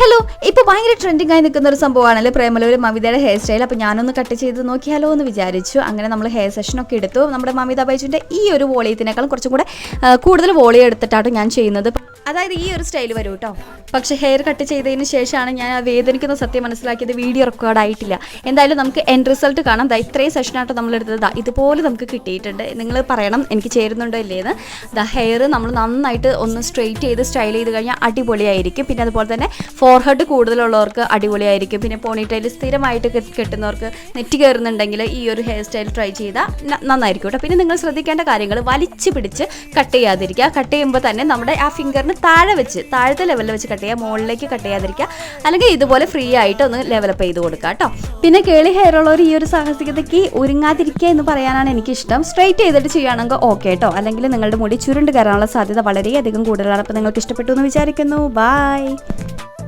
Hello, ഇപ്പോൾ ഭയങ്കര trending ആയി നിൽക്കുന്ന ഒരു സംഭവമാണല്ലോ പ്രേമലൂർ മമിതയുടെ ഹെയർ സ്റ്റൈൽ. അപ്പോൾ ഞാനൊന്ന് കട്ട് ചെയ്ത് നോക്കിയാലോ എന്ന് വിചാരിച്ചു. അങ്ങനെ നമ്മൾ ഹെയർ സെഷനൊക്കെ എടുത്തു. നമ്മുടെ മമിത ബൈജുവിൻ്റെ ഈ ഒരു വോളിയത്തിനേക്കാളും കുറച്ചും കൂടെ കൂടുതൽ വോളിയം എടുത്തിട്ടാണ് ഞാൻ ചെയ്യുന്നത്. അതായത് ഈ ഒരു സ്റ്റൈൽ വരും കേട്ടോ. പക്ഷേ ഹെയർ കട്ട് ചെയ്തതിന് ശേഷമാണ് ഞാൻ വേദനിക്കുന്ന സത്യം മനസ്സിലാക്കിയത്. വീഡിയോ റെക്കോർഡ് ആയിട്ടില്ല. എന്തായാലും നമുക്ക് എൻഡ് റിസൾട്ട് കാണാം. ഇത്രയും സെഷനായിട്ട് നമ്മളെടുത്തത് ഇതുപോലെ നമുക്ക് കിട്ടിയിട്ടുണ്ട്. നിങ്ങൾ പറയണം എനിക്ക് ചേരുന്നുണ്ടോ ഇല്ലേന്ന്. ഹെയർ നമ്മൾ നന്നായിട്ട് ഒന്ന് സ്ട്രെയിറ്റ് ചെയ്ത് സ്റ്റൈൽ ചെയ്ത് കഴിഞ്ഞാൽ അടിപൊളിയായിരിക്കും. പിന്നെ അതുപോലെ തന്നെ ഫോർഹെഡ് കൂടുതലുള്ളവർക്ക് അടിപൊളിയായിരിക്കും. പിന്നെ പോണിറ്റൈൽ സ്ഥിരമായിട്ട് കെട്ടുന്നവർക്ക് നെറ്റ് കയറുന്നുണ്ടെങ്കിൽ ഈ ഒരു ഹെയർ സ്റ്റൈൽ ട്രൈ ചെയ്താൽ നന്നായിരിക്കും കേട്ടോ. പിന്നെ നിങ്ങൾ ശ്രദ്ധിക്കേണ്ട കാര്യങ്ങൾ വലിച്ച് പിടിച്ച് കട്ട് ചെയ്യാതിരിക്കുക. കട്ട് ചെയ്യുമ്പോൾ തന്നെ നമ്മുടെ ആ ഫിംഗറിന് താഴത്തെ ലെവലിൽ വെച്ച് കട്ട് ചെയ്യുക, മുകളിലേക്ക് കട്ട് ചെയ്യാതിരിക്കുക. അല്ലെങ്കിൽ ഇതുപോലെ ഫ്രീ ആയിട്ട് ഒന്ന് ലെവലപ്പ് ചെയ്ത് കൊടുക്കുക കേട്ടോ. പിന്നെ കേളി ഹെയർ ഉള്ളവർ ഈ ഒരു സാഹസികതയ്ക്ക് ഒരുങ്ങാതിരിക്കുക എന്ന് പറയാനാണ് എനിക്കിഷ്ടം. സ്ട്രെയിറ്റ് ചെയ്തിട്ട് ചെയ്യുകയാണെങ്കിൽ ഓക്കെ കേട്ടോ. അല്ലെങ്കിൽ നിങ്ങളുടെ മുടി ചുരുണ്ട് കയറാനുള്ള സാധ്യത വളരെയധികം കൂടുതലാണ്. അപ്പോൾ നിങ്ങൾക്ക് ഇഷ്ടപ്പെട്ടു എന്ന് വിചാരിക്കുന്നു. ബൈ.